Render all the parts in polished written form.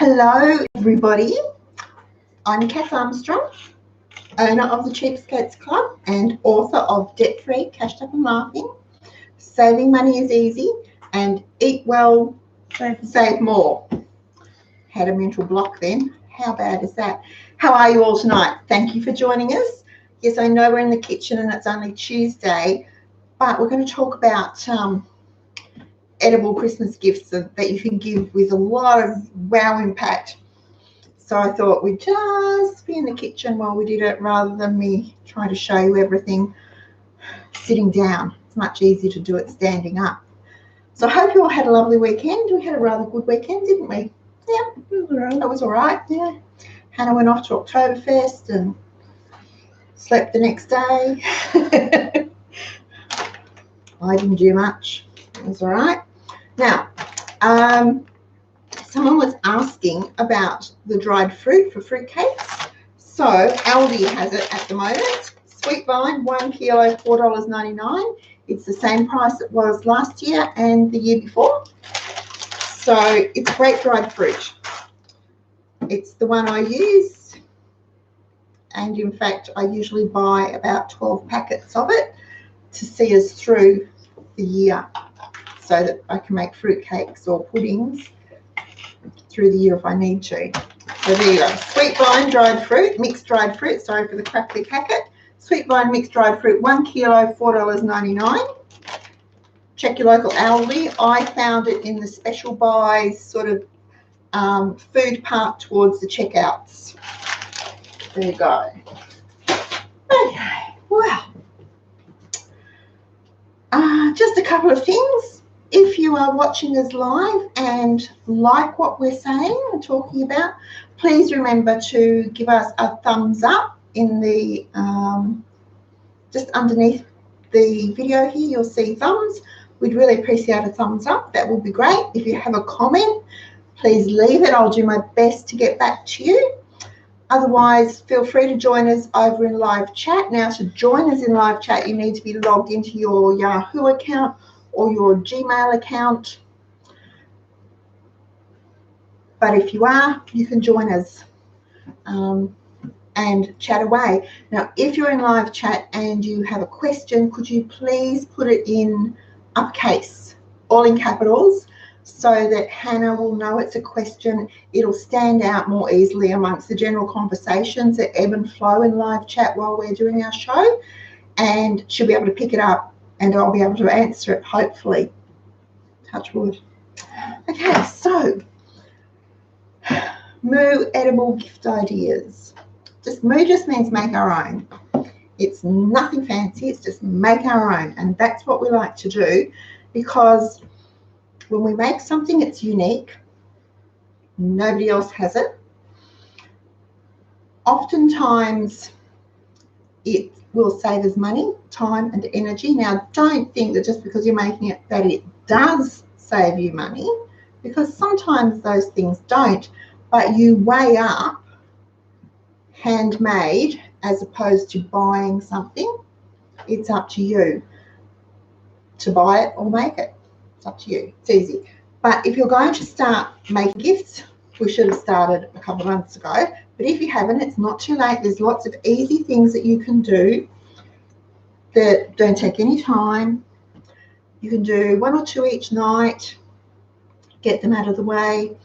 Hello everybody, I'm Cath Armstrong, owner of the Cheapskates Club and author of Debt Free, Cashed Up and Laughing, Saving Money is Easy, and Eat Well, Save More. Had a mental block then. How bad is that? How are you all tonight? Thank you for joining us. Yes, I know we're in the kitchen and it's only Tuesday, but we're going to talk about edible Christmas gifts that you can give with a lot of wow impact. So I thought we'd just be in the kitchen while we did it rather than me trying to show you everything sitting down. It's much easier to do it standing up. So I hope you all had a lovely weekend. We had a rather good weekend, didn't we? Yeah, it was all right. Yeah. Hannah went off to Oktoberfest and slept the next day. I didn't do much. It was all right. Now, someone was asking about the dried fruit for fruit cakes. So Aldi has it at the moment. Sweet vine, 1 kilo, $4.99. It's the same price it was last year and the year before. So it's great dried fruit. It's the one I use. And in fact, I usually buy about 12 packets of it to see us through the year, so that I can make fruit cakes or puddings through the year if I need to. So there you go. Sweet vine dried fruit, mixed dried fruit. Sorry for the crackly packet. Sweet vine mixed dried fruit, 1 kilo, $4.99. Check your local Aldi. I found it in the special buys sort of food part towards the checkouts. There you go. Okay, well, just a couple of things. If you are watching us live and like what we're saying and talking about, please remember to give us a thumbs up in the just underneath the video here. You'll see thumbs. We'd really appreciate a thumbs up. That would be great. If you have a comment, please leave it. I'll do my best to get back to you. Otherwise, feel free to join us over in live chat. Now, to join us in live chat, you need to be logged into your Yahoo account or your Gmail account. But if you are, you can join us and chat away. Now, if you're in live chat and you have a question, could you please put it in uppercase, all in capitals, so that Hannah will know it's a question. It'll stand out more easily amongst the general conversations that ebb and flow in live chat while we're doing our show, and she'll be able to pick it up and I'll be able to answer it, hopefully. Touch wood. Okay, so Moo edible gift ideas. Moo just means make our own. It's nothing fancy, it's just make our own, and that's what we like to do, because when we make something, it's unique. Nobody else has it. Oftentimes, it will save us money, time, and energy. Now, don't think that just because you're making it that it does save you money, because sometimes those things don't. But you weigh up handmade as opposed to buying something. It's up to you to buy it or make it. Up to you. It's easy. But if you're going to start making gifts, we should have started a couple of months ago. But if you haven't, it's not too late. There's lots of easy things that you can do that don't take any time. You can do 1 or 2 each night, get them out of the way,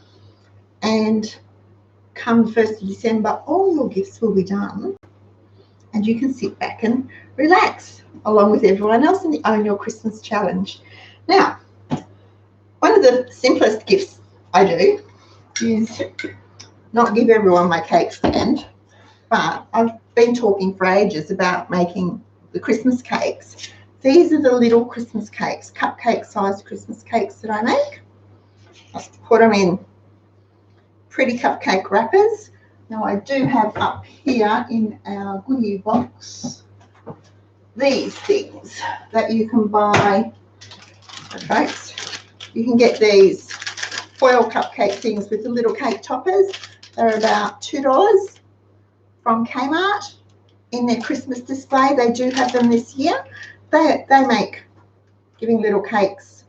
and come the 1st of December, all your gifts will be done, and you can sit back and relax along with everyone else in the Own Your Christmas Challenge. Now, one of the simplest gifts I do is not give everyone my cake stand, but I've been talking for ages about making the Christmas cakes. These are the little Christmas cakes, cupcake-sized Christmas cakes that I make. I put them in pretty cupcake wrappers. Now, I do have up here in our goodie box these things that you can buy. Folks, you can get these foil cupcake things with the little cake toppers. They're about $2 from Kmart in their Christmas display. They do have them this year. They make giving little cakes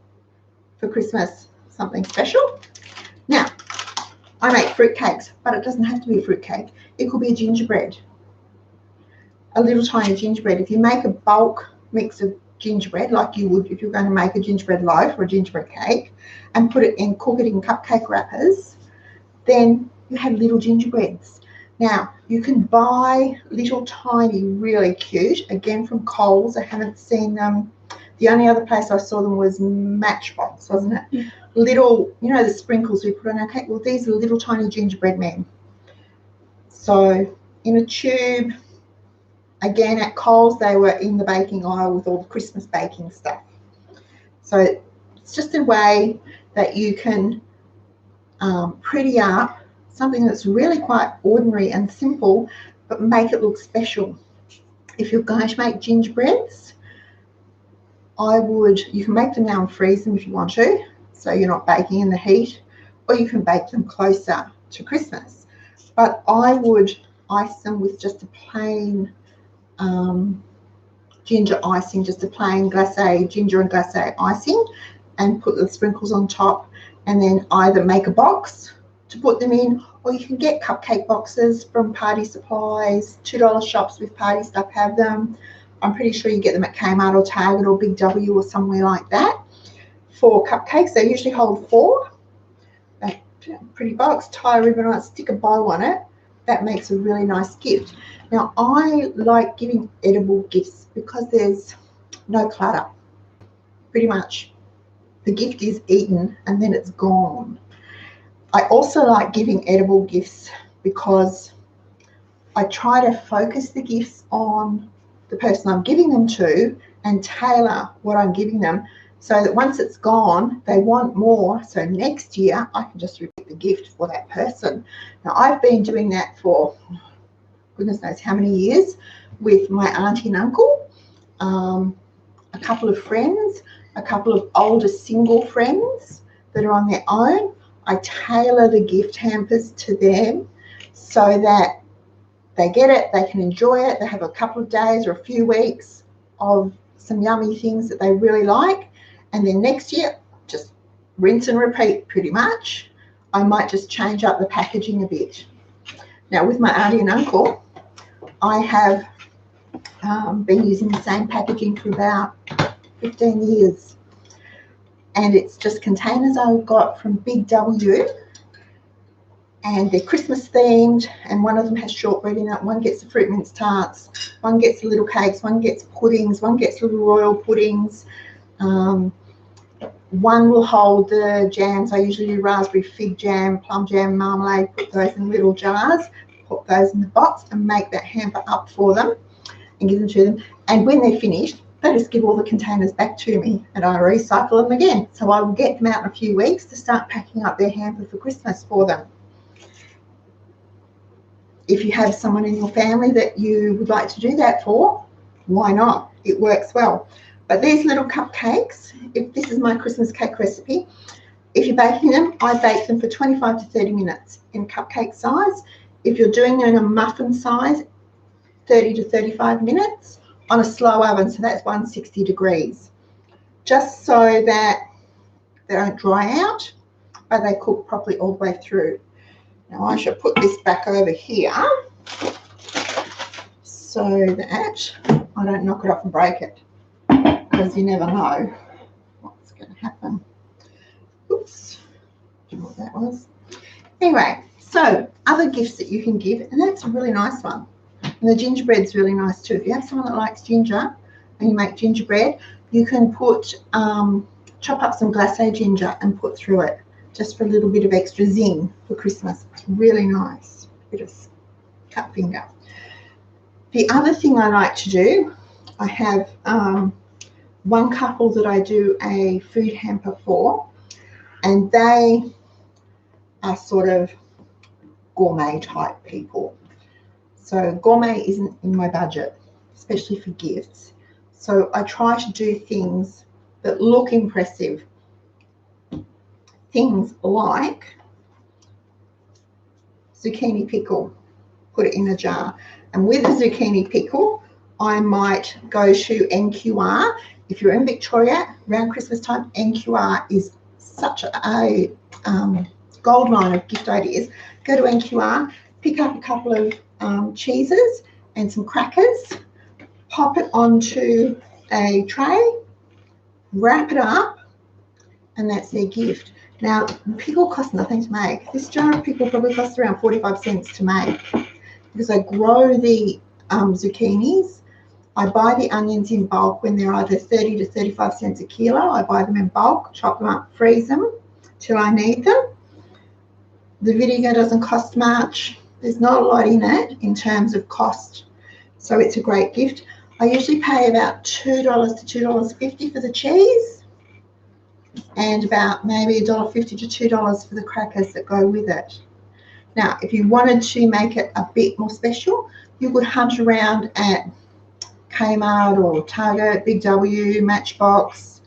for Christmas something special. Now, I make fruit cakes, but it doesn't have to be a fruit cake. It could be a gingerbread, a little tiny gingerbread. If you make a bulk mix of gingerbread, like you would if you're going to make a gingerbread loaf or a gingerbread cake, and cook it in cupcake wrappers, then you have little gingerbreads. Now, you can buy little tiny, really cute, again from Coles. I haven't seen them. The only other place I saw them was Matchbox, wasn't it? Yeah. Little, you know, the sprinkles we put on our cake. Well, these are little tiny gingerbread men. So in a tube, again at Coles, they were in the baking aisle with all the Christmas baking stuff. So it's just a way that you can pretty up something that's really quite ordinary and simple, but make it look special. If you're going to make gingerbreads, you can make them now and freeze them if you want to, so you're not baking in the heat, or you can bake them closer to Christmas. But I would ice them with just a plain ginger icing, just a plain glacé, ginger and glacé icing, and put the sprinkles on top, and then either make a box to put them in, or you can get cupcake boxes from Party Supplies. $2 shops with party stuff have them. I'm pretty sure you get them at Kmart or Target or Big W or somewhere like that for cupcakes. They usually hold 4. Pretty box, tie a ribbon on it, stick a bow on it. That makes a really nice gift. Now, I like giving edible gifts because there's no clutter. Pretty much the gift is eaten and then it's gone. I also like giving edible gifts because I try to focus the gifts on the person I'm giving them to and tailor what I'm giving them so that once it's gone, they want more. So next year, I can just repeat the gift for that person. Now, I've been doing that for goodness knows how many years with my auntie and uncle, a couple of friends, a couple of older single friends that are on their own. I tailor the gift hampers to them so that they get it, they can enjoy it, they have a couple of days or a few weeks of some yummy things that they really like, and then next year, just rinse and repeat pretty much. I might just change up the packaging a bit. Now, with my auntie and uncle, I have been using the same packaging for about 15 years. And it's just containers I got from Big W, and they're Christmas themed, and one of them has shortbread in it, one gets the fruit mince tarts, one gets the little cakes, one gets puddings, one gets little royal puddings, one will hold the jams. I usually do raspberry fig jam, plum jam, marmalade, put those in little jars, put those in the box and make that hamper up for them and give them to them. And when they're finished, they just give all the containers back to me and I recycle them again. So I will get them out in a few weeks to start packing up their hamper for Christmas for them. If you have someone in your family that you would like to do that for, why not? It works well. But these little cupcakes, if this is my Christmas cake recipe, if you're baking them, I bake them for 25 to 30 minutes in cupcake size. If you're doing them in a muffin size, 30 to 35 minutes. On a slow oven, so that's 160 degrees, just so that they don't dry out, but they cook properly all the way through. Now I shall put this back over here so that I don't knock it off and break it, because you never know what's going to happen. Oops, I don't know what that was. Anyway, so other gifts that you can give, and that's a really nice one. And the gingerbread's really nice too. If you have someone that likes ginger and you make gingerbread, you can put chop up some glacé ginger and put through it just for a little bit of extra zing for Christmas. It's really nice. Bit of cut finger. The other thing I like to do, I have one couple that I do a food hamper for, and they are sort of gourmet type people. So gourmet isn't in my budget, especially for gifts. So I try to do things that look impressive. Things like zucchini pickle, put it in a jar. And with the zucchini pickle, I might go to NQR. If you're in Victoria, around Christmas time, NQR is such a goldmine of gift ideas. Go to NQR, pick up a couple of cheeses and some crackers, pop it onto a tray, wrap it up, and that's their gift. Now, pickle costs nothing to make. This jar of pickle probably costs around 45 cents to make, because I grow the zucchinis. I buy the onions in bulk when they're either 30 to 35 cents a kilo. I buy them in bulk, chop them up, freeze them till I need them. The vinegar doesn't cost much. There's not a lot in it in terms of cost, so it's a great gift. I usually pay about $2 to $2.50 for the cheese, and about maybe $1.50 to $2 for the crackers that go with it. Now, if you wanted to make it a bit more special, you could hunt around at Kmart or Target, Big W, Matchbox.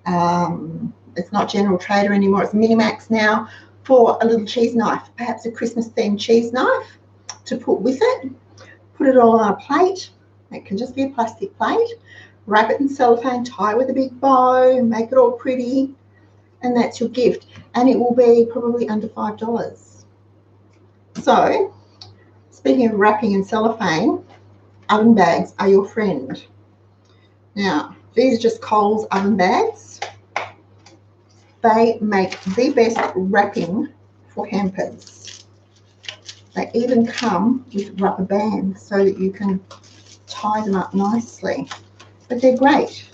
It's not General Trader anymore, it's Minimax now, for a little cheese knife, perhaps a Christmas themed cheese knife to put with it. Put it all on a plate. It can just be a plastic plate. Wrap it in cellophane, tie with a big bow, make it all pretty, and that's your gift. And it will be probably under $5. So, speaking of wrapping in cellophane, oven bags are your friend. Now, these are just Coles oven bags. They make the best wrapping for hampers. They even come with rubber bands so that you can tie them up nicely. But they're great.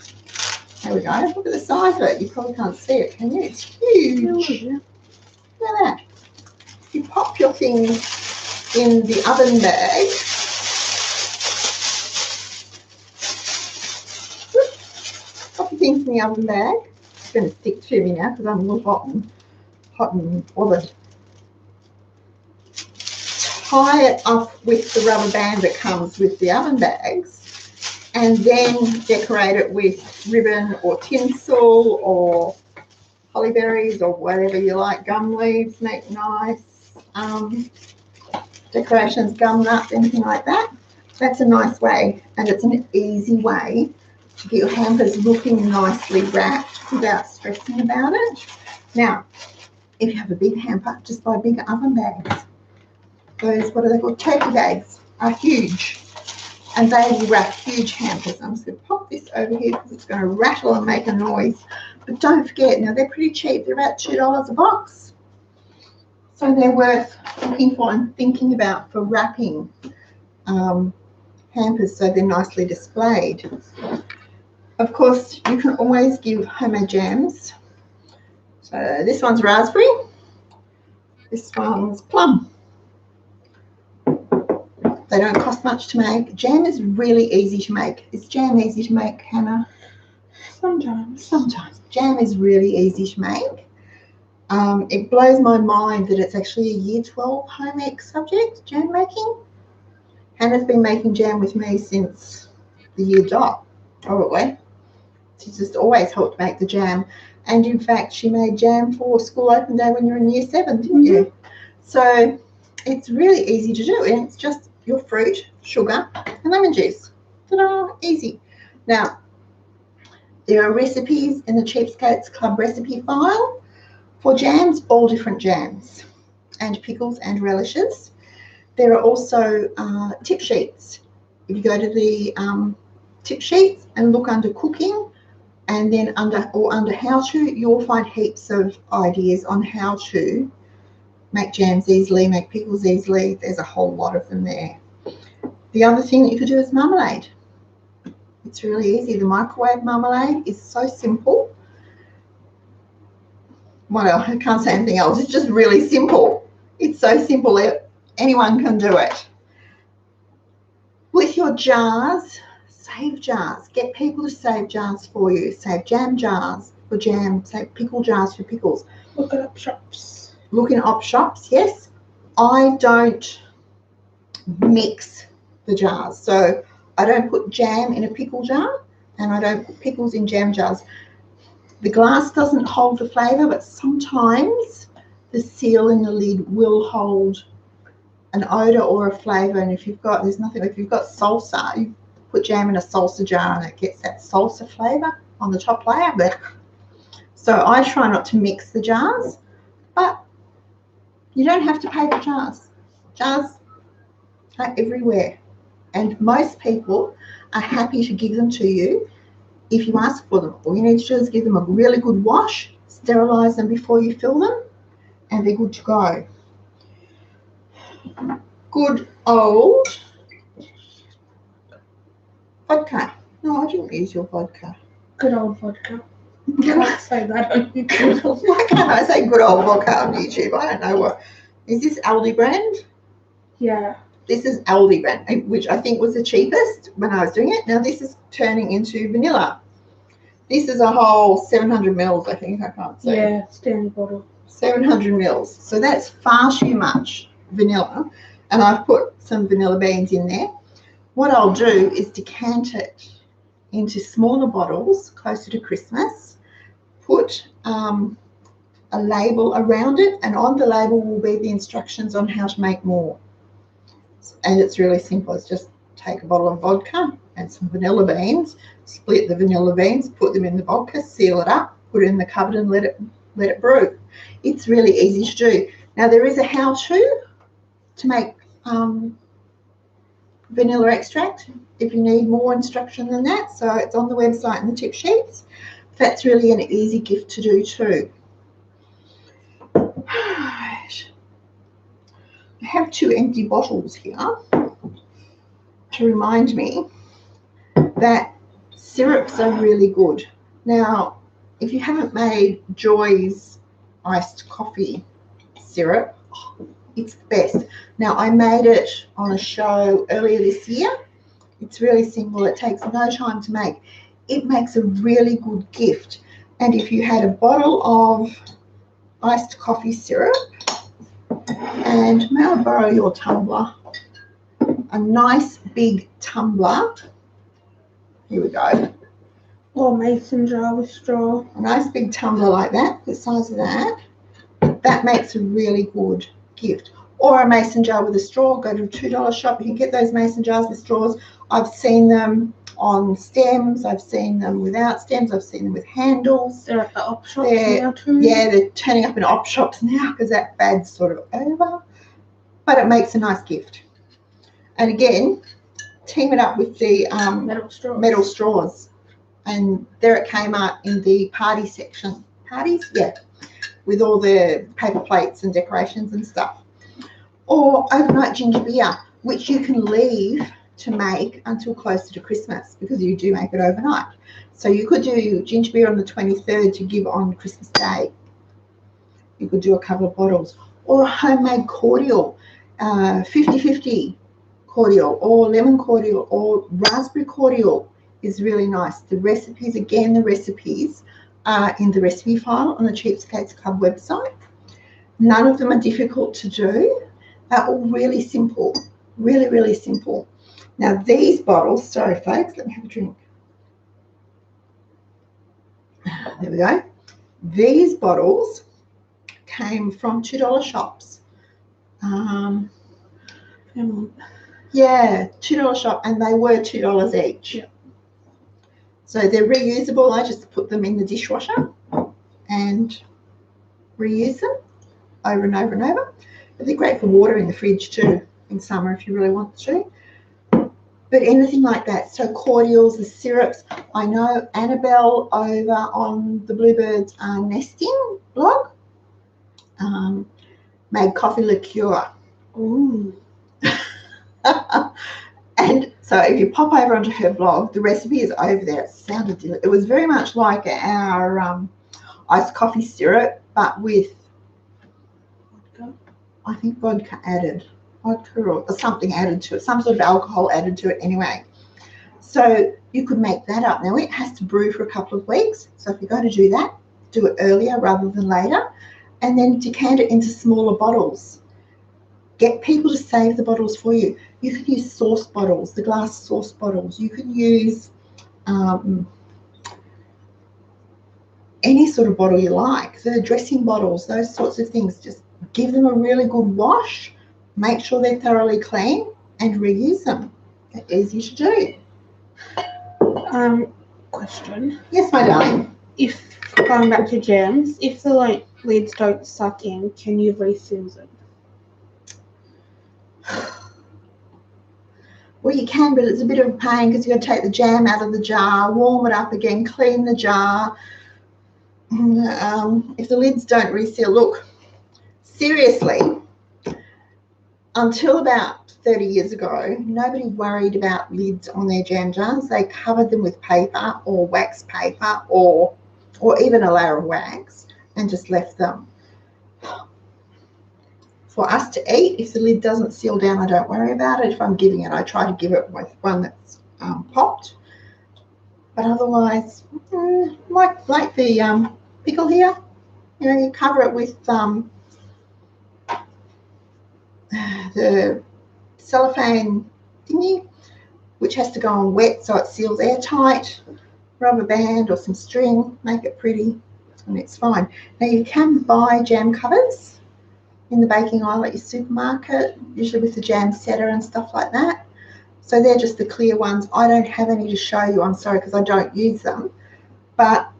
There we go. Look at the size of it. You probably can't see it, can you? It's huge. Look at that. You pop your things in the oven bag. Pop your things in the oven bag. It's going to stick to me now because I'm a little hot and bothered. Tie it off with the rubber band that comes with the oven bags, and then decorate it with ribbon or tinsel or holly berries or whatever you like. Gum leaves make nice decorations, gum nuts, anything like that. That's a nice way, and it's an easy way to get your hampers looking nicely wrapped without stressing about it. Now, if you have a big hamper, just buy bigger oven bags. Those, what are they called? Turkey bags are huge, and they will wrap huge hampers. I'm just going to pop this over here because it's going to rattle and make a noise. But don't forget, now they're pretty cheap. They're about $2 a box. So they're worth looking for and thinking about for wrapping hampers so they're nicely displayed. Of course, you can always give homemade jams. So this one's raspberry. This one's plum. They don't cost much to make. Jam is really easy to make. Is jam easy to make, Hannah? Sometimes. Sometimes. Jam is really easy to make. It blows my mind that it's actually a Year 12 home ec subject, jam making. Hannah's been making jam with me since the year dot, probably. She's just always helped make the jam. And in fact, she made jam for school open day when you were in Year 7, didn't you? So it's really easy to do, and it's just your fruit, sugar, and lemon juice. Ta-da! Easy. Now, there are recipes in the Cheapskates Club recipe file for jams, all different jams, and pickles and relishes. There are also tip sheets. If you go to the tip sheets and look under cooking, and then under how to, you'll find heaps of ideas on how to make jams easily, make pickles easily. There's a whole lot of them there. The other thing that you could do is marmalade. It's really easy. The microwave marmalade is so simple. Well, I can't say anything else. It's just really simple. It's so simple that anyone can do it. With your jars, save jars. Get people to save jars for you. Save jam jars for jam. Save pickle jars for pickles. Look at op shops. Look in op shops, yes. I don't mix the jars. So I don't put jam in a pickle jar, and I don't put pickles in jam jars. The glass doesn't hold the flavour, but sometimes the seal in the lid will hold an odour or a flavour. And if you've got, if you've got salsa, you put jam in a salsa jar and it gets that salsa flavour on the top layer. So I try not to mix the jars, but You don't have to pay for jars. Jars are everywhere. And most people are happy to give them to you if you ask for them. All you need to do is give them a really good wash, sterilise them before you fill them, and they're good to go. Good old vodka. No, I didn't use your vodka. Good old vodka. Can't say that on YouTube. Why can't I say good old vodka on YouTube? I don't know what. Is this Aldi brand? Yeah. This is Aldi brand, which I think was the cheapest when I was doing it. Now this is turning into vanilla. This is a whole 700 mils, I think. I can't see. Yeah, standard bottle. 700 mils. So that's far too much vanilla. And I've put some vanilla beans in there. What I'll do is decant it into smaller bottles closer to Christmas. Put a label around it, and on the label will be the instructions on how to make more. And it's really simple. It's just take a bottle of vodka and some vanilla beans, split the vanilla beans, put them in the vodka, seal it up, put it in the cupboard and let it brew. It's really easy to do. Now there is a how-to to make vanilla extract if you need more instruction than that. So it's on the website and the tip sheets. That's really an easy gift to do too. I have 2 empty bottles here to remind me that syrups are really good. Now, if you haven't made Joy's iced coffee syrup, it's the best. Now, I made it on a show earlier this year. It's really simple. It takes no time to make. It makes a really good gift. And if you had a bottle of iced coffee syrup, and may I borrow your tumbler? A nice big tumbler. Here we go. Or mason jar with straw. A nice big tumbler like that, the size of that. That makes a really good gift. Or a mason jar with a straw. Go to a $2 shop. You can get those mason jars with straws. I've seen them on stems. I've seen them without stems. I've seen them with handles. They're at the op shops now too. Yeah, they're turning up in op shops now because that fad's sort of over. But it makes a nice gift. And again, team it up with the metal straws. And there it came out in the party section. Parties? Yeah. With all the paper plates and decorations and stuff. Or overnight ginger beer, which you can leave to make until closer to Christmas because you do make it overnight. So you could do ginger beer on the 23rd to give on Christmas Day. You could do a couple of bottles. Or a homemade cordial, 50-50 cordial, or lemon cordial, or raspberry cordial is really nice. The recipes, again, the recipes are in the recipe file on the Cheapskates Club website. None of them are difficult to do. They're all really simple, really, really simple. Now these bottles, sorry folks, let me have a drink. There we go. These bottles came from $2 shops. Yeah, $2 shop, and they were $2 each. Yeah. So they're reusable. I just put them in the dishwasher and reuse them over and over and over. But they're great for water in the fridge too in summer if you really want to. But anything like that. So cordials, the syrups. I know Annabelle over on the Bluebirds Nesting blog made coffee liqueur. Ooh. And so if you pop over onto her blog, the recipe is over there. It sounded delicious. It was very much like our iced coffee syrup, but with vodka. I think vodka added. Vodka or something added to it. Some sort of alcohol added to it anyway. So you could make that up. Now it has to brew for a couple of weeks. So if you're going to do that, do it earlier rather than later. And then decant it into smaller bottles. Get people to save the bottles for you. You can use sauce bottles, the glass sauce bottles. You can use any sort of bottle you like, the dressing bottles, those sorts of things. Just give them a really good wash, make sure they're thoroughly clean, and reuse them. They're easy to do. Question. Yes, my darling. If going back to gems, if the lids don't suck in, can you refill them? Well, you can, but it's a bit of a pain because you've got to take the jam out of the jar, warm it up again, clean the jar. And, if the lids don't reseal, look, seriously, until about 30 years ago, nobody worried about lids on their jam jars. They covered them with paper or wax paper or even a layer of wax and just left them. For us to eat, if the lid doesn't seal down, I don't worry about it. If I'm giving it, I try to give it with one that's popped. But otherwise, like the pickle here, you know, you cover it with the cellophane thingy, which has to go on wet so it seals airtight. Rubber band or some string, make it pretty, and it's fine. Now you can buy jam covers in the baking aisle at your supermarket, usually with the jam setter and stuff like that. So they're just the clear ones. I don't have any to show you, I'm sorry, because I don't use them. But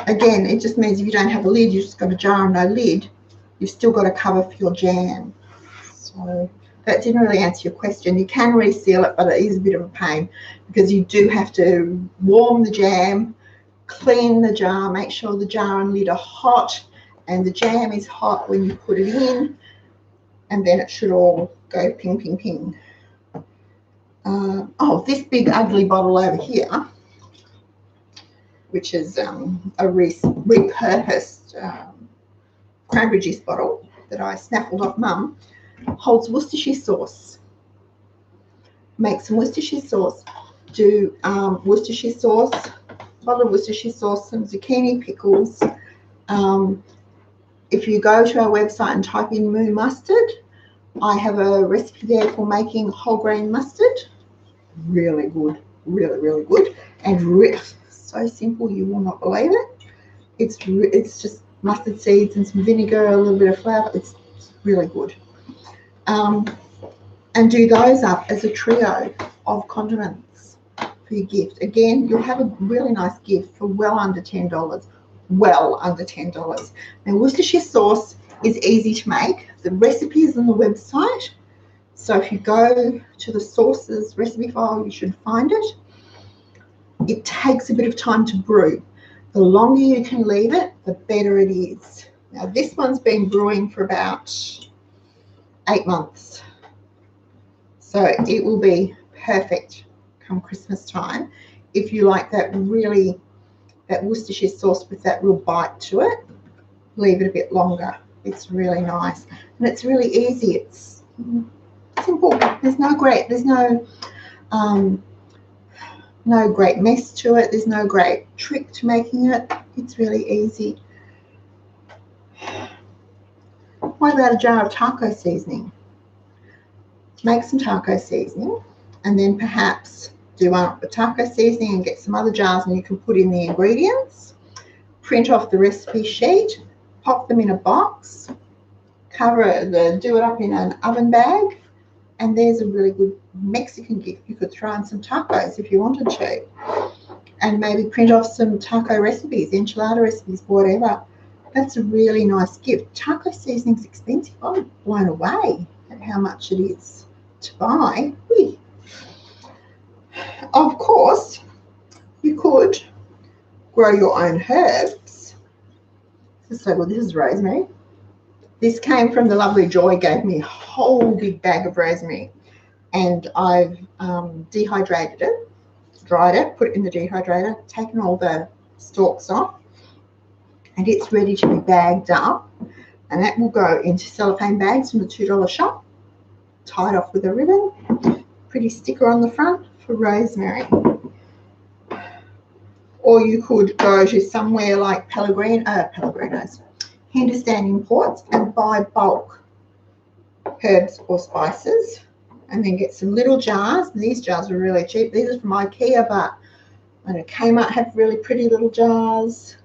again, it just means if you don't have a lid, you've just got a jar and no lid, you've still got a cover for your jam. So that didn't really answer your question. You can reseal it, but it is a bit of a pain because you do have to warm the jam, clean the jar, make sure the jar and lid are hot, and the jam is hot when you put it in, and then it should all go ping, ping, ping. Oh, this big ugly bottle over here, which is a repurposed cranberry juice bottle that I snaffled off Mum, holds Worcestershire sauce. Make some Worcestershire sauce. Do Worcestershire sauce, bottle of Worcestershire sauce, some zucchini pickles. If you go to our website and type in moo mustard, I have a recipe there for making whole grain mustard. Really good, really, really good, and so simple you will not believe it. It's just mustard seeds and some vinegar, a little bit of flour. It's really good. And do those up as a trio of condiments for your gift. Again, you'll have a really nice gift for well under $10. Well under $10. Now, Worcestershire sauce is easy to make. The recipe is on the website. So if you go to the sauces recipe file, you should find it. It takes a bit of time to brew. The longer you can leave it, the better it is. Now, this one's been brewing for about 8 months. So it will be perfect come Christmas time. If you like that Worcestershire sauce with that real bite to it, leave it a bit longer. It's really nice. And it's really easy. It's simple. There's no great mess to it. There's no great trick to making it. It's really easy. What about a jar of taco seasoning? Make some taco seasoning and then perhaps do one up with taco seasoning and get some other jars and you can put in the ingredients. Print off the recipe sheet, pop them in a box, do it up in an oven bag, and there's a really good Mexican gift. You could throw in some tacos if you wanted to, and maybe print off some taco recipes, enchilada recipes, whatever. That's a really nice gift. Taco seasoning's expensive. I'm blown away at how much it is to buy. Whee. Of course, you could grow your own herbs. So, well, this is rosemary. This came from the lovely Joy, gave me a whole big bag of rosemary, and I've dehydrated it, dried it, put it in the dehydrator, taken all the stalks off, and it's ready to be bagged up, and that will go into cellophane bags from the $2 shop, tied off with a ribbon, pretty sticker on the front for rosemary. Or you could go to somewhere like Pellegrino's, Hindustan Imports, and buy bulk herbs or spices, and then get some little jars. And these jars are really cheap. These are from IKEA, but I know Kmart have really pretty little jars.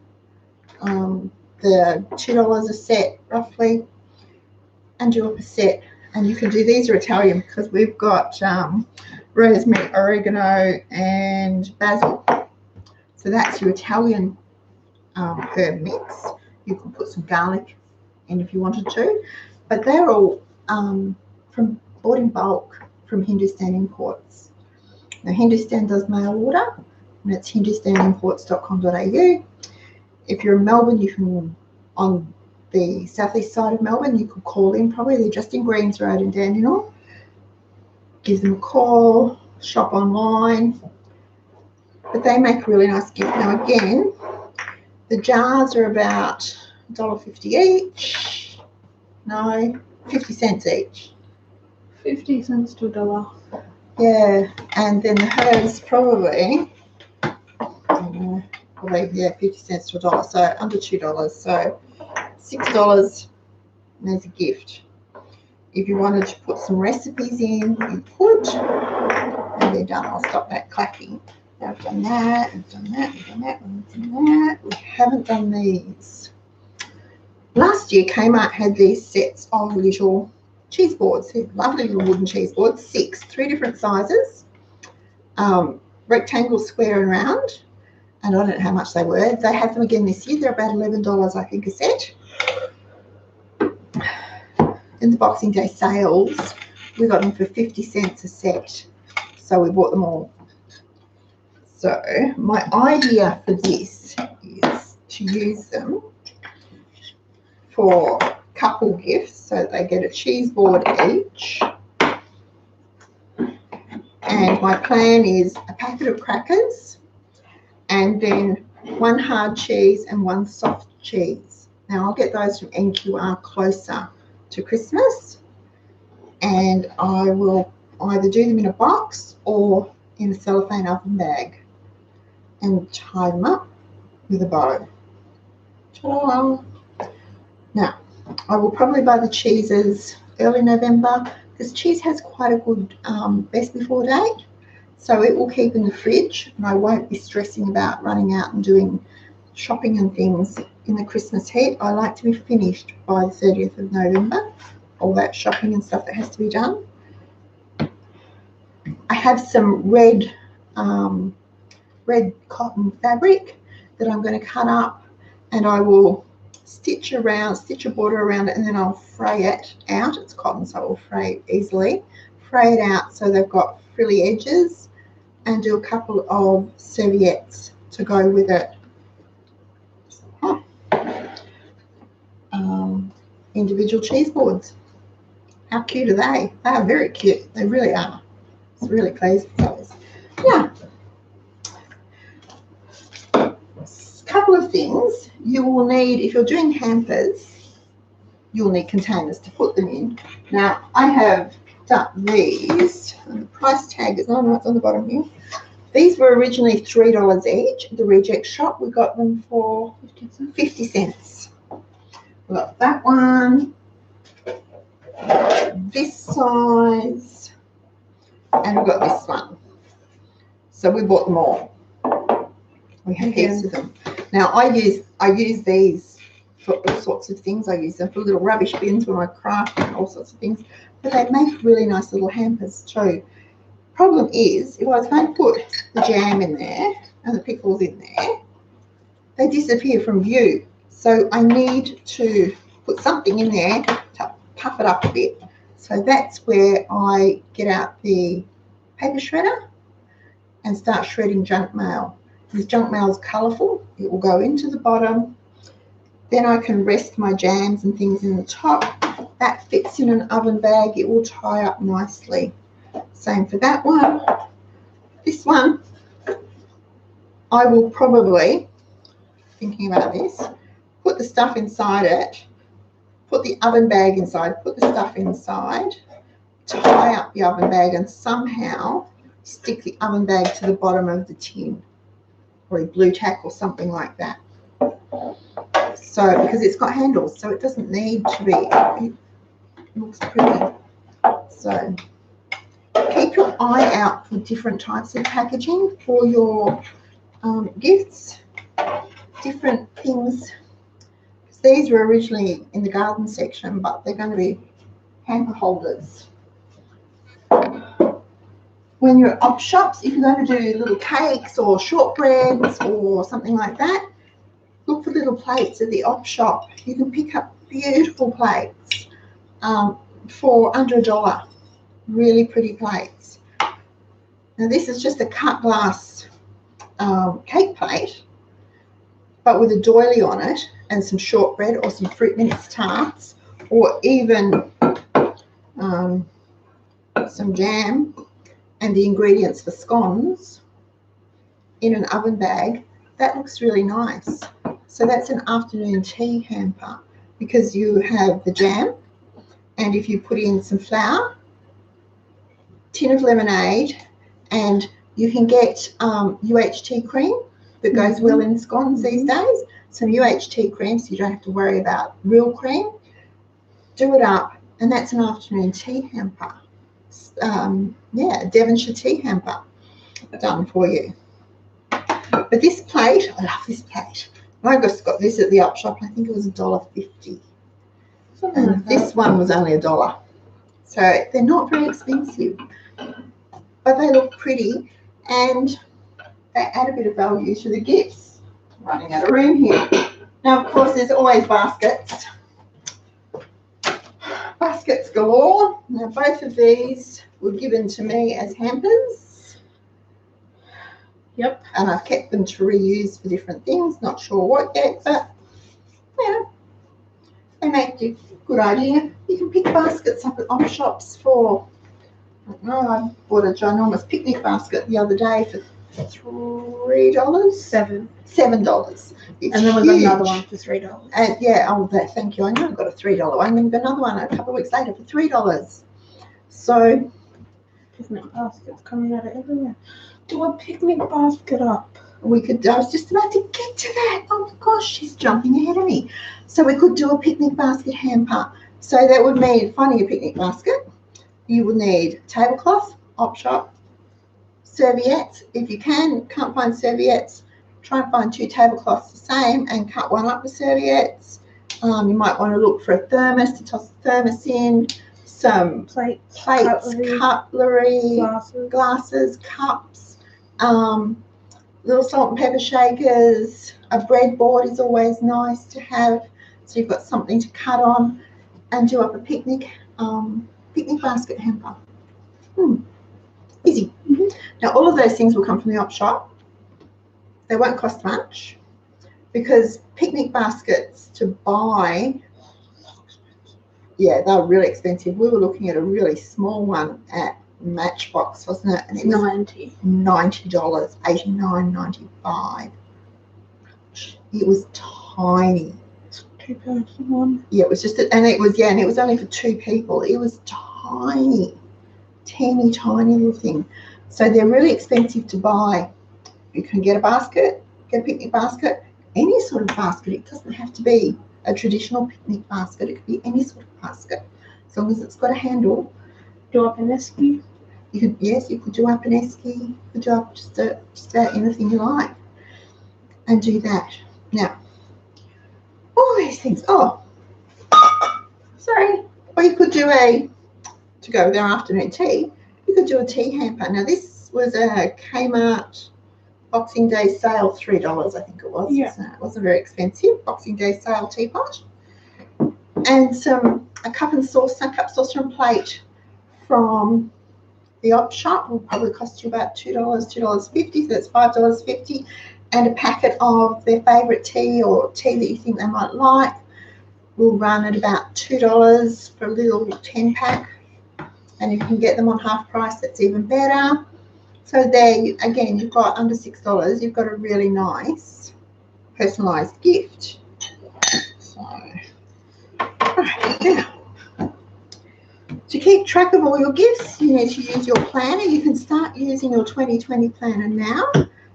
They're $2 a set roughly, and do up a set. And you can do, these are Italian because we've got rosemary, oregano, and basil. So that's your Italian herb mix. You can put some garlic in if you wanted to, but they're all bought in bulk from Hindustan Imports. Now, Hindustan does mail order, and it's hindustanimports.com.au. If you're in Melbourne, you can, on the southeast side of Melbourne, you could call in probably. They're just in Greens Road in Dandenong. Give them a call, shop online. But they make a really nice gift. Now, again, the jars are about $1.50 each. No, 50 cents each. 50 cents to $1. Yeah, and then the herbs probably, I don't know, probably, yeah, 50 cents to $1, so under $2. So $6, and there's a gift. If you wanted to put some recipes in, you put, and they're done. I'll stop that clapping. Now I've done that, we've done that, we've done that, we've done that. We haven't done these. Last year, Kmart had these sets of little cheese boards, lovely little wooden cheese boards, 6, 3 different sizes, rectangle, square and round, and I don't know how much they were. They have them again this year. They're about $11, I think, a set. In the Boxing Day sales, we got them for 50 cents a set, so we bought them all. So my idea for this is to use them for couple gifts, so they get a cheese board each. And my plan is a packet of crackers and then 1 hard cheese and 1 soft cheese. Now I'll get those from NQR closer to Christmas, and I will either do them in a box or in a cellophane oven bag and tie them up with a bow. Ta-da! Now, I will probably buy the cheeses early November, because cheese has quite a good best before date, so it will keep in the fridge, and I won't be stressing about running out and doing shopping and things in the Christmas heat. I like to be finished by the 30th of November, all that shopping and stuff that has to be done. I have some red cotton fabric that I'm going to cut up, and I will stitch a border around it, and then I'll fray it out. It's cotton, so it will fray easily. Fray it out so they've got frilly edges, and do a couple of serviettes to go with it. Individual cheese boards. How cute are they? They are very cute. They really are. It's really pleased with those. Yeah. Couple of things you will need if you're doing hampers. You'll need containers to put them in. Now I have done these, and the price tag is on what's on the bottom here. These were originally $3 each at the reject shop. We got them for 50 cents. We got that one, this size, and we got this one. So we bought them all. We have heaps of them. Now I use these for all sorts of things. I use them for little rubbish bins when I craft and all sorts of things. But they make really nice little hampers too. Problem is, if I was going to put the jam in there and the pickles in there, they disappear from view. So I need to put something in there to puff it up a bit. So that's where I get out the paper shredder and start shredding junk mail. This junk mail is colourful. It will go into the bottom. Then I can rest my jams and things in the top. That fits in an oven bag. It will tie up nicely. Same for that one. This one, I will probably, thinking about this, put the stuff inside it, put the oven bag inside, put the stuff inside, tie up the oven bag, and somehow stick the oven bag to the bottom of the tin, or a blue tack or something like that. So, because it's got handles, so it doesn't need to be, it looks pretty. So keep your eye out for different types of packaging for your gifts, different things. These were originally in the garden section, but they're going to be hamper holders. When you're at op shops, if you're going to do little cakes or shortbreads or something like that, look for little plates at the op shop. You can pick up beautiful plates. for under $1. Really pretty plates. Now this is just a cut glass cake plate, but with a doily on it and some shortbread or some fruit mince tarts, or even some jam and the ingredients for scones in an oven bag. That looks really nice. So that's an afternoon tea hamper, because you have the jam, and if you put in some flour, tin of lemonade, and you can get UHT cream that goes well in scones these days. Some UHT cream, so you don't have to worry about real cream. Do it up, and that's an afternoon tea hamper. Yeah, Devonshire tea hamper done for you. But this plate, I love this plate. I just got this at the op shop. I think it was $1.50. And this one was only $1. So they're not very expensive, but they look pretty and they add a bit of value to the gifts. Running out of room here. Now, of course, there's always baskets. Baskets galore. Now, both of these were given to me as hampers. Yep. And I've kept them to reuse for different things. Not sure what yet, but yeah, they make a good idea. You can pick baskets up at op shops for, I don't know, I bought a ginormous picnic basket the other day for $3. $7. It's and then we got another one for $3. And yeah, oh, thank you. I know I got a $3 one, and then got another one a couple of weeks later for $3. So, picnic baskets coming out of everywhere. Do a picnic basket up. We could. I was just about to get to that. Oh my gosh, she's jumping ahead of me. So we could do a picnic basket hamper. So that would mean finding a picnic basket. You will need tablecloth, op shop, serviettes. If you can't find serviettes, try and find 2 tablecloths the same and cut one up with serviettes. You might want to look for a thermos to toss the thermos in, some plates, cutlery, glasses, cups, little salt and pepper shakers. A breadboard is always nice to have, so you've got something to cut on and do up a picnic basket hamper. Easy. Now, all of those things will come from the op shop. They won't cost much, because picnic baskets to buy, yeah, they're really expensive. We were looking at a really small one at Matchbox, wasn't it? And it was $90, $89.95. It was tiny. £2 Yeah, it was just, and it was only for 2 people. It was tiny, teeny tiny little thing. So they're really expensive to buy. You can get a basket, get a picnic basket, any sort of basket. It doesn't have to be a traditional picnic basket. It could be any sort of basket, as long as it's got a handle. Do up an esky. You could do up an esky. You could do up just about anything you like, and do that. Now, all these things. Oh, sorry. Or you could do to go with our afternoon tea. You could do a tea hamper. Now, this was a Kmart Boxing Day sale, $3, I think it was. Yeah. So it wasn't very expensive. Boxing Day sale teapot. And a cup, saucer and plate from the op shop will probably cost you about $2, $2.50, so that's $5.50. And a packet of their favourite tea or tea that you think they might like will run at about $2 for a little 10-pack. And if you can get them on half price, that's even better. So there, again, you've got under $6. You've got a really nice personalised gift. So, all right, now, to keep track of all your gifts, you need to use your planner. You can start using your 2020 planner now,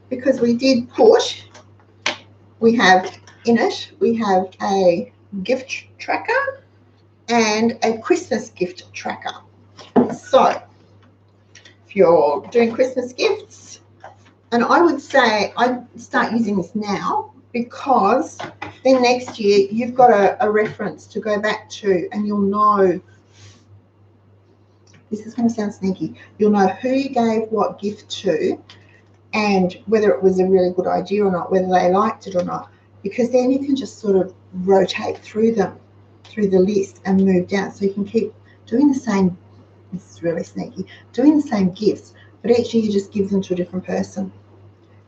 because we did put, we have a gift tracker and a Christmas gift tracker. So, if you're doing Christmas gifts, and I would say I'd start using this now, because then next year you've got a reference to go back to, and you'll know, this is going to sound sneaky, you'll know who you gave what gift to and whether it was a really good idea or not, whether they liked it or not, because then you can just sort of rotate through them, through the list, and move down, so you can keep doing the same, this is really sneaky, doing the same gifts, but each year you just give them to a different person.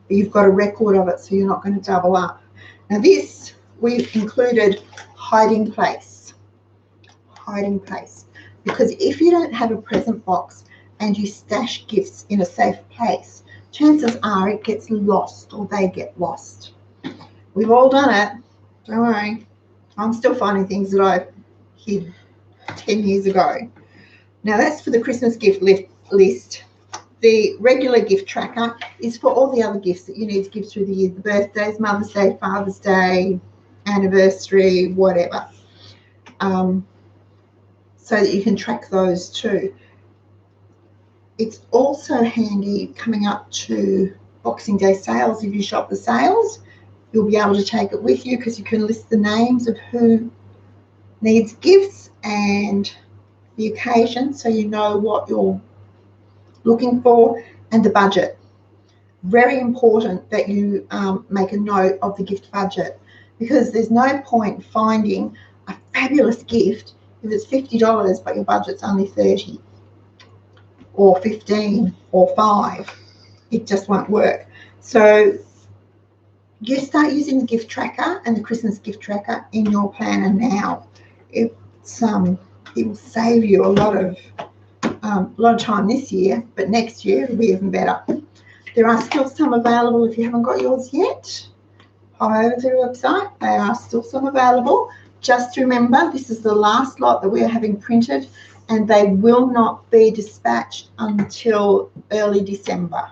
But you've got a record of it, so you're not going to double up. Now this, we've included hiding place. Hiding place. Because if you don't have a present box and you stash gifts in a safe place, chances are it gets lost or they get lost. We've all done it. Don't worry. I'm still finding things that I hid 10 years ago. Now that's for the Christmas gift list. The regular gift tracker is for all the other gifts that you need to give through the year. The birthdays, Mother's Day, Father's Day, anniversary, whatever. So that you can track those too. It's also handy coming up to Boxing Day sales. If you shop the sales, you'll be able to take it with you because you can list the names of who needs gifts and the occasion, so you know what you're looking for, and the budget. Very important that you make a note of the gift budget, because there's no point finding a fabulous gift if it's $50 but your budget's only $30 or $15 or $5. It just won't work. So you start using the gift tracker and the Christmas gift tracker in your planner now. It will save you a lot of time this year, but next year it'll be even better. There are still some available if you haven't got yours yet. Pop over to the website. There are still some available. Just remember, this is the last lot that we are having printed, and they will not be dispatched until early December.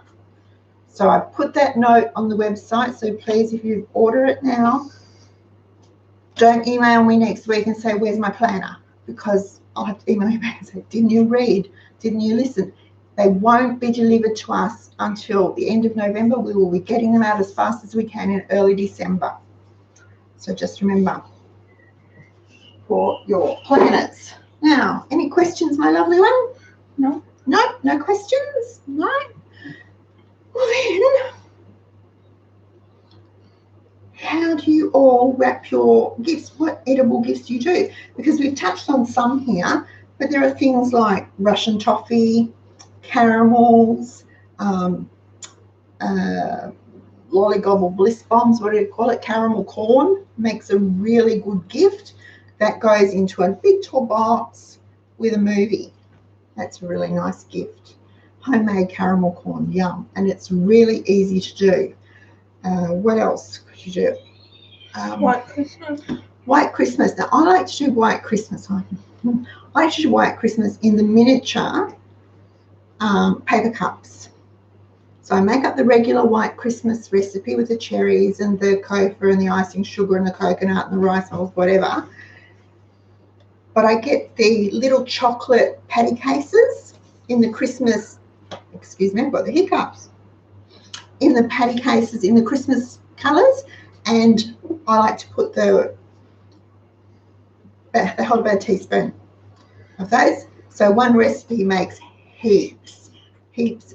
So I've put that note on the website, so please, if you order it now, don't email me next week and say, where's my planner? Because I'll have to email you back and say, didn't you read? Didn't you listen? They won't be delivered to us until the end of November. We will be getting them out as fast as we can in early December. So just remember for your planners. Now, any questions, my lovely one? No. No? No questions? No? Well then, how do you all wrap your gifts? What edible gifts do you do? Because we've touched on some here, but there are things like Russian toffee, caramels, lollygobble bliss bombs, what do you call it? Caramel corn makes a really good gift that goes into a big tall box with a movie. That's a really nice gift. Homemade caramel corn, yum. And it's really easy to do. What else could you do? White Christmas. White Christmas. Now, I like to do White Christmas. I like to do White Christmas in the miniature paper cups. So I make up the regular White Christmas recipe with the cherries and the cocoa and the icing sugar and the coconut and the rice balls, whatever. But I get the little chocolate patty cases in the Christmas, excuse me, I've got the hiccups, in the patty cases in the Christmas colours, and I like to put they hold about a teaspoon of those. So one recipe makes heaps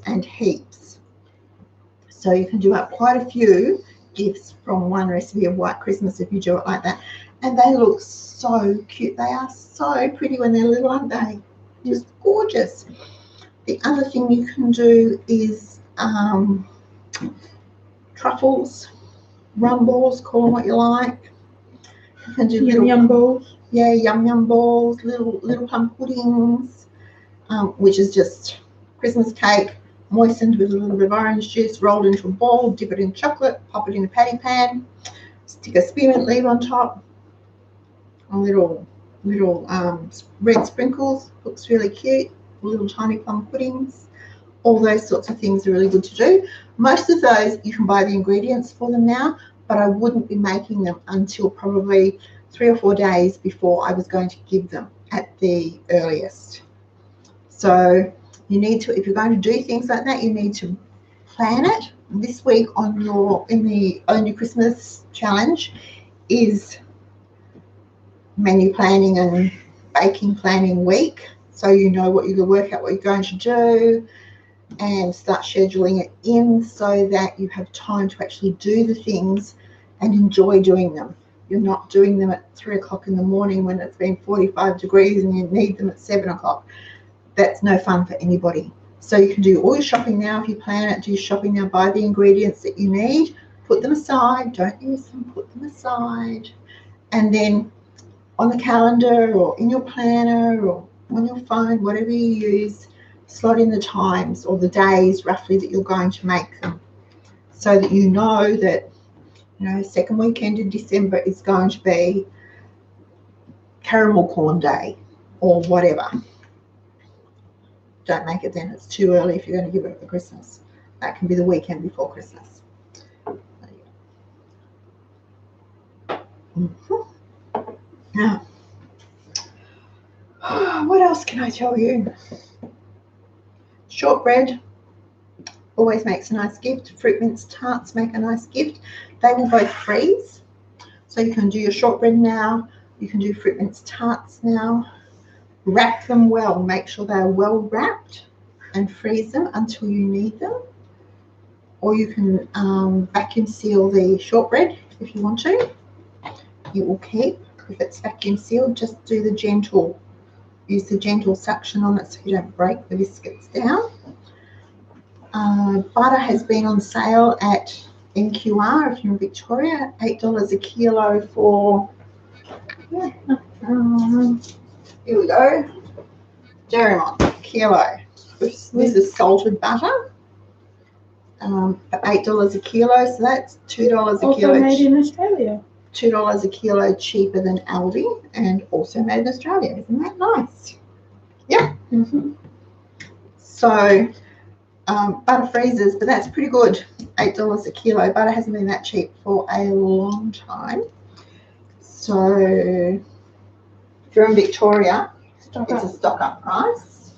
and heaps. So you can do up quite a few gifts from one recipe of White Christmas if you do it like that. And they look so cute. They are so pretty when they're little, aren't they? Just gorgeous. The other thing you can do is truffles, rum balls, call them what you like. You can do Yum balls. Yeah, yum balls, little plum puddings, which is just Christmas cake moistened with a little bit of orange juice, rolled into a ball, dip it in chocolate, pop it in a patty pan, stick a spearmint leaf on top, a little red sprinkles, looks really cute, little tiny plum puddings. All those sorts of things are really good to do. Most of those you can buy the ingredients for them now, but I wouldn't be making them until probably 3 or 4 days before I was going to give them at the earliest. So you need to, if you're going to do things like that, you need to plan it. This week in the Own Your Christmas challenge is menu planning and baking planning week. So you know what you're going to work out what you're going to do and start scheduling it in so that you have time to actually do the things and enjoy doing them. You're not doing them at 3 o'clock in the morning when it's been 45 degrees and you need them at 7 o'clock. That's no fun for anybody. So you can do all your shopping now if you plan it. Do your shopping now, buy the ingredients that you need, put them aside, don't use them, put them aside. And then on the calendar or in your planner or on your phone, whatever you use, slot in the times or the days roughly that you're going to make them, so that you know that, you know, second weekend in December is going to be caramel corn day or whatever. Don't make it then, it's too early if you're going to give it for Christmas. That can be the weekend before Christmas. Now, what else can I tell you? Shortbread always makes a nice gift. Fruit mince tarts make a nice gift. They will both freeze. So you can do your shortbread now. You can do fruit mince tarts now. Wrap them well. Make sure they're well wrapped and freeze them until you need them. Or you can vacuum seal the shortbread if you want to. It will keep. If it's vacuum sealed, just do the gentle, use the gentle suction on it so you don't break the biscuits down. Butter has been on sale at NQR if you're in Victoria, $8 a kilo for, here we go, Derrimont, kilo. This is salted butter for $8 a kilo, so that's $2 a kilo. Also made in Australia. $2 a kilo cheaper than Aldi and also made in Australia. Isn't that nice? Yeah. So butter freezes, but that's pretty good. $8 a kilo. Butter hasn't been that cheap for a long time. So if you're in Victoria, it's a stock up price.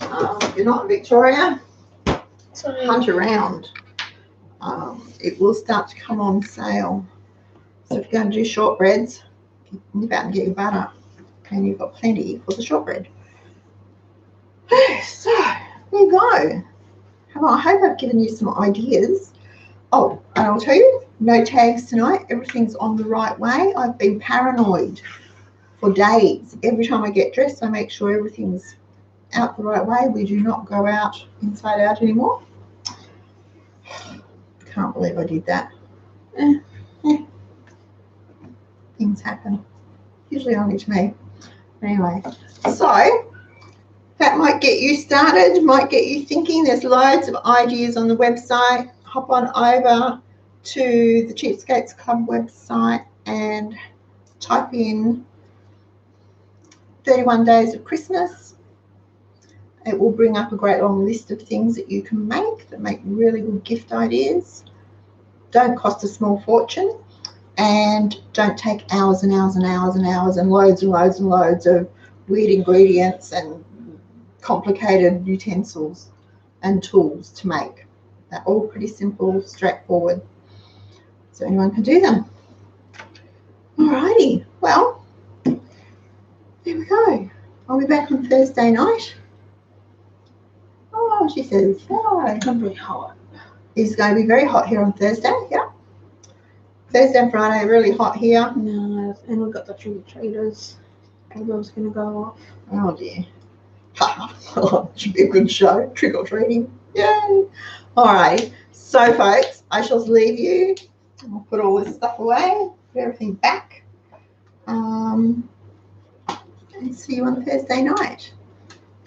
If you're not in Victoria, hunt around. It will start to come on sale. So if you're going to do shortbreads, nip out and get your butter, and you've got plenty for the shortbread. So there you go. I hope I've given you some ideas. Oh, and I'll tell you, no tags tonight. Everything's on the right way. I've been paranoid for days. Every time I get dressed, I make sure everything's out the right way. We do not go out inside out anymore. Can't believe I did that. Things happen, usually only to me. Anyway, so that might get you started, might get you thinking. There's loads of ideas on the website. Hop on over to the Cheapskates Club website and type in 31 days of Christmas. It will bring up a great long list of things that you can make that make really good gift ideas. Don't cost a small fortune. And don't take hours and hours and hours and hours and loads and loads and loads of weird ingredients and complicated utensils and tools to make. They're all pretty simple, straightforward. So anyone can do them. Alrighty, well, there we go. I'll be back on Thursday night. Oh, she says, oh, It's going to be hot. It's going to be very hot here on Thursday, yeah. Thursday and Friday are really hot here. No, and we've got the trick-or-treaters. Everyone's going to go off. Oh dear. Oh, it should be a good show. Trick-or-treating. Yay. Alright. So folks, I shall leave you. I'll put all this stuff away. Put everything back. And see you on Thursday night.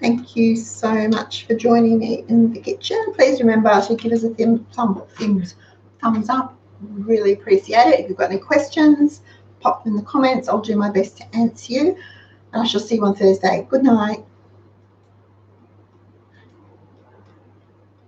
Thank you so much for joining me in the kitchen. Please remember to give us a thumbs up. Really appreciate it. If you've got any questions, pop them in the comments. I'll do my best to answer you. And I shall see you on Thursday. Good night.